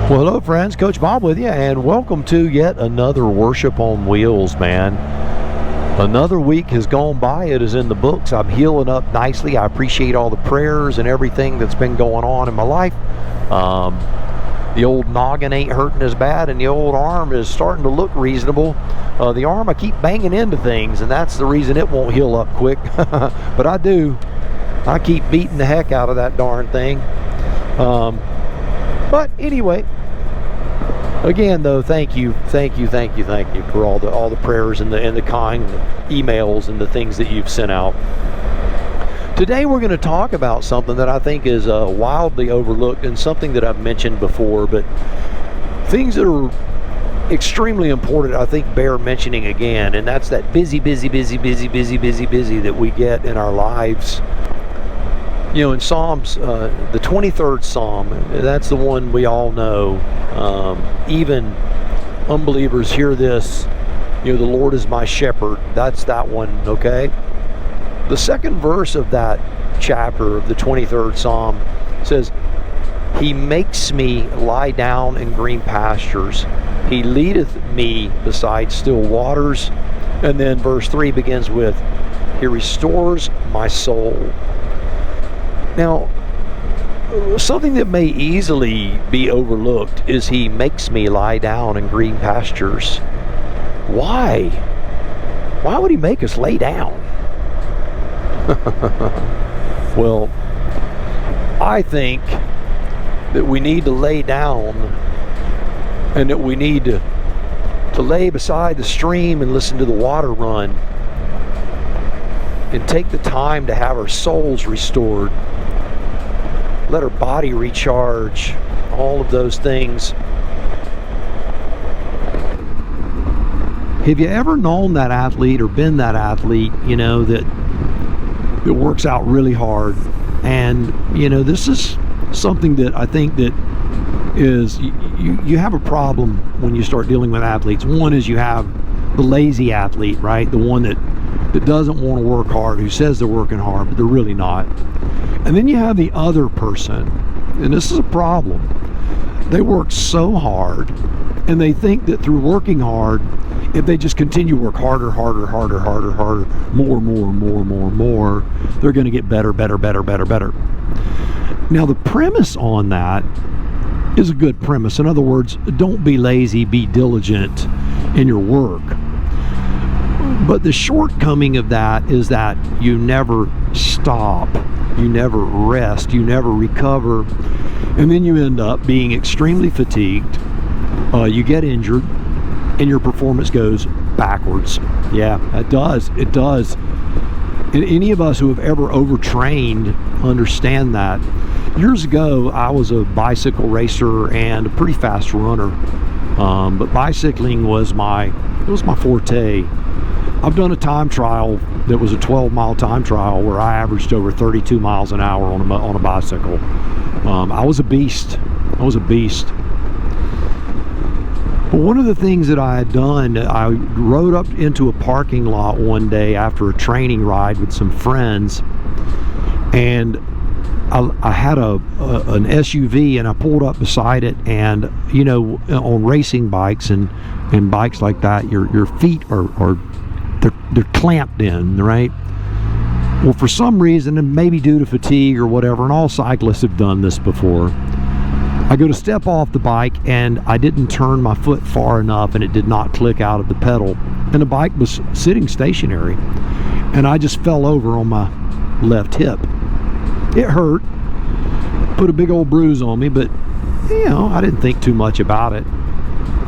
Well, hello friends, Coach Bob with you, and welcome to yet another Worship on Wheels, man. Another week has gone by. It is in the books. I'm healing up nicely. I appreciate all the prayers and everything that's been going on in my life. The old noggin ain't hurting as bad, and the old arm is starting to look reasonable. The arm, I keep banging into things, and that's the reason it won't heal up quick. But I do. I keep beating the heck out of that darn thing. But anyway, again though, thank you for all the prayers and the kind emails and the things that you've sent out. Today we're going to talk about something that I think is wildly overlooked and something that I've mentioned before, but things that are extremely important, I think, bear mentioning again, and that's that busy that we get in our lives. You know, in Psalms, the 23rd Psalm, that's the one we all know. Even unbelievers hear this, you know, the Lord is my shepherd. That's that one, okay? The second verse of that chapter of the 23rd Psalm says, He makes me lie down in green pastures. He leadeth me beside still waters. And then verse 3 begins with, He restores my soul. Now, something that may easily be overlooked is He makes me lie down in green pastures. Why? Why would He make us lay down? Well, I think that we need to lay down, and that we need to lay beside the stream and listen to the water run and take the time to have our souls restored. Let our body recharge, all of those things. Have you ever known that athlete or been that athlete, you know, that works out really hard? And, you know, this is something that I think that is, you have a problem when you start dealing with athletes. One is you have the lazy athlete, right? The one that doesn't want to work hard, who says they're working hard, but they're really not. And then you have the other person, and this is a problem. They work so hard, and they think that through working hard, if they just continue to work harder, more, they're going to get better. Now, the premise on that is a good premise. In other words, don't be lazy, be diligent in your work. But the shortcoming of that is that you never stop, you never rest, you never recover, and then you end up being extremely fatigued, you get injured, and your performance goes backwards. Yeah, it does. And any of us who have ever overtrained understand that. Years ago, I was a bicycle racer and a pretty fast runner, but bicycling was my forte. I've done a time trial that was a 12-mile time trial where I averaged over 32 miles an hour on a bicycle. I was a beast. But one of the things that I had done, I rode up into a parking lot one day after a training ride with some friends, and I had an SUV, and I pulled up beside it, and you know, on racing bikes and bikes like that, your feet are they're clamped in, right? Well, for some reason, and maybe due to fatigue or whatever, and all cyclists have done this before, I go to step off the bike and I didn't turn my foot far enough, and it did not click out of the pedal, and the bike was sitting stationary, and I just fell over on my left hip. It hurt, put a big old bruise on me, but you know, I didn't think too much about it.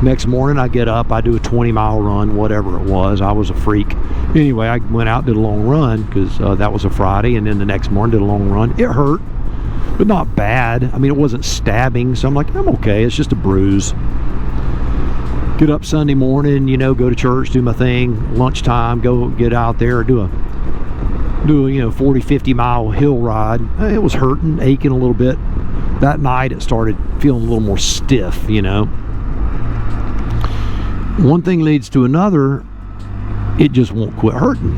Next morning I get up, I do a 20-mile run, whatever it was. I was a freak. Anyway, I went out, did a long run, because that was a Friday, and then the next morning did a long run. It hurt, but not bad. I mean, it wasn't stabbing, so I'm like, I'm okay, it's just a bruise. Get up Sunday morning, you know, go to church, do my thing. Lunchtime, go get out there, do a 40-50 mile hill ride. It was hurting, aching a little bit. That night it started feeling a little more stiff, you know. One thing leads to another, it just won't quit hurting.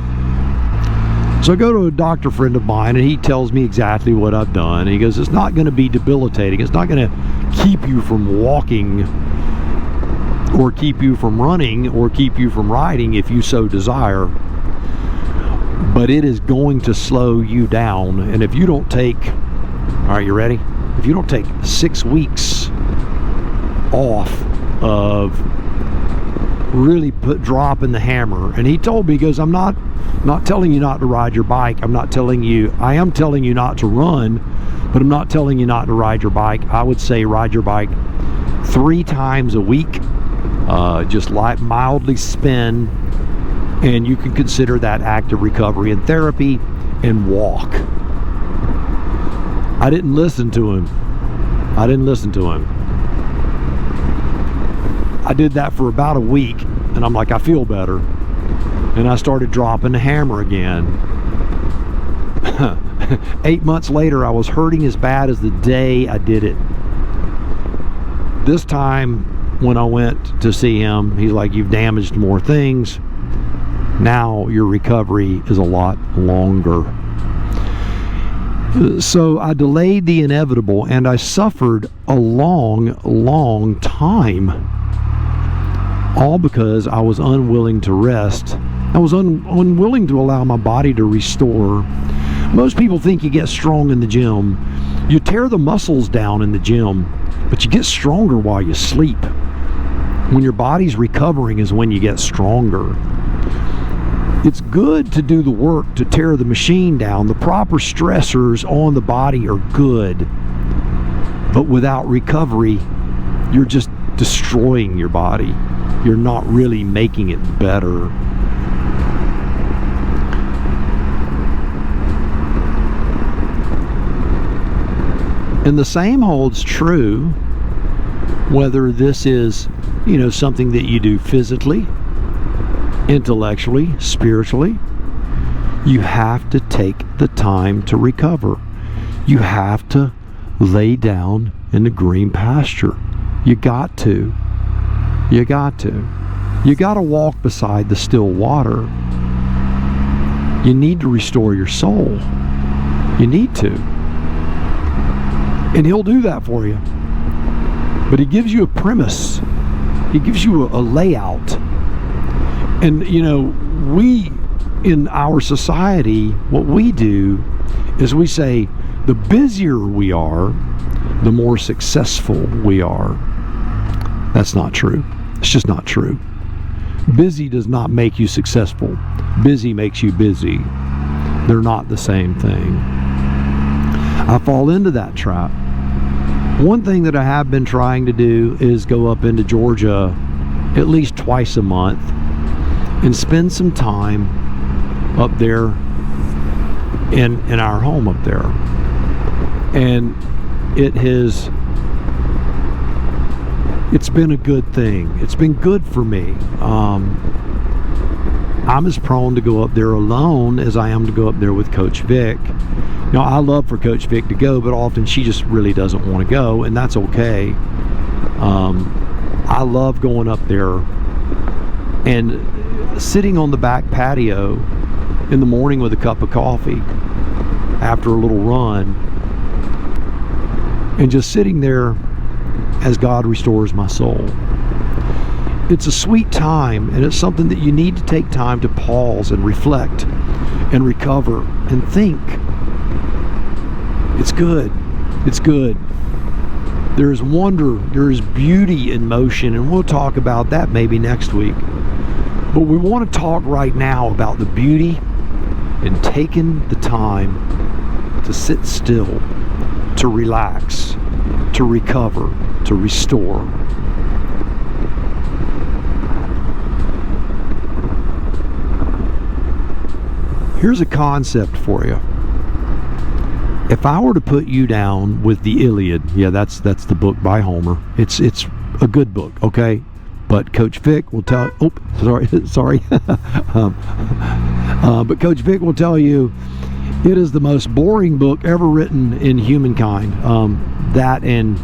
So I go to a doctor friend of mine, and he tells me exactly what I've done. He goes, it's not going to be debilitating. It's not going to keep you from walking, or keep you from running, or keep you from riding if you so desire. But it is going to slow you down. And if you don't take, all right, you ready? If you don't take 6 weeks off of really dropping the hammer, and he told me, he goes, I'm not telling you not to ride your bike. I am telling you not to run, but I'm not telling you not to ride your bike. I would say ride your bike 3 times a week. Just mildly spin, and you can consider that active recovery and therapy, and walk. I didn't listen to him. I did that for about a week, and I'm like, I feel better. And I started dropping the hammer again. 8 months later, I was hurting as bad as the day I did it. This time, when I went to see him, he's like, you've damaged more things. Now your recovery is a lot longer. So I delayed the inevitable, and I suffered a long time. All because I was unwilling to rest. I was unwilling to allow my body to restore. Most people think you get strong in the gym. You tear the muscles down in the gym, but you get stronger while you sleep. When your body's recovering is when you get stronger. It's good to do the work to tear the machine down. The proper stressors on the body are good. But without recovery, you're just destroying your body. You're not really making it better. And the same holds true whether this is, something that you do physically, intellectually, spiritually. You have to take the time to recover. You have to lay down in the green pasture. You got to. You got to walk beside the still water. You need to restore your soul. You need to. And he'll do that for you. But he gives you a premise. He gives you a layout. And, we, in our society, what we do is we say, the busier we are, the more successful we are. That's not true. It's just not true. Busy does not make you successful. Busy makes you busy. They're not the same thing. I fall into that trap. One thing that I have been trying to do is go up into Georgia at least twice a month and spend some time up there in our home up there. And it's been a good thing. It's been good for me. I'm as prone to go up there alone as I am to go up there with Coach Vic. I love for Coach Vic to go, but often she just really doesn't want to go, and that's okay. I love going up there and sitting on the back patio in the morning with a cup of coffee after a little run, and just sitting there as God restores my soul. It's a sweet time, and it's something that you need to take time to pause and reflect and recover and think. It's good. It's good. There is wonder, there is beauty in motion, and we'll talk about that maybe next week. But we want to talk right now about the beauty in taking the time to sit still, to relax, to recover, to restore. Here's a concept for you. If I were to put you down with the Iliad, that's the book by Homer. It's a good book, okay? But Coach Vic will tell. Sorry. But Coach Vic will tell you it is the most boring book ever written in humankind. That and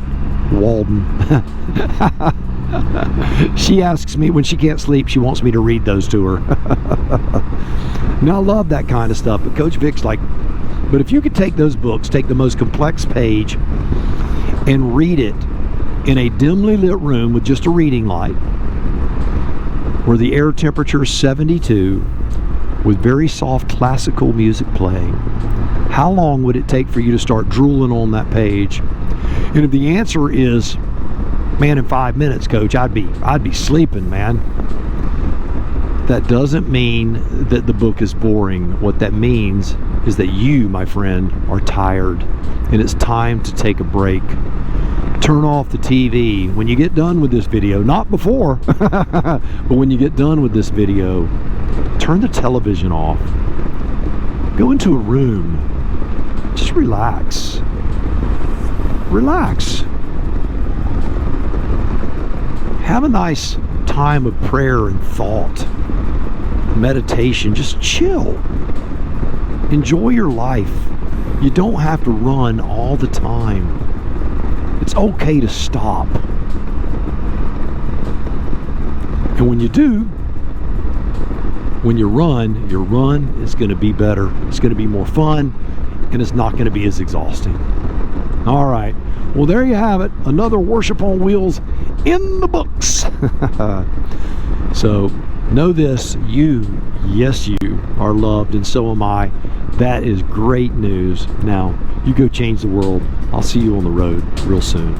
Walden. She asks me when she can't sleep. She wants me to read those to her. Now I love that kind of stuff. But Coach Vic's like, but if you could take those books, take the most complex page and read it in a dimly lit room with just a reading light, where the air temperature is 72, with very soft classical music playing, how long would it take for you to start drooling on that page? And if the answer is, man, in 5 minutes, coach, I'd be sleeping, man. That doesn't mean that the book is boring. What that means is that you, my friend, are tired, and it's time to take a break. Turn off the TV when you get done with this video. Not before, but when you get done with this video, turn the television off. Go into a room. Just relax. Relax. Have a nice time of prayer and thought. Meditation. Just chill. Enjoy your life. You don't have to run all the time. It's okay to stop. And when you do, when you run, your run is going to be better. It's going to be more fun, and it's not going to be as exhausting. All right. Well, there you have it. Another Worship on Wheels in the books. So know this, you, yes, you are loved, and so am I. That is great news. Now, you go change the world. I'll see you on the road real soon.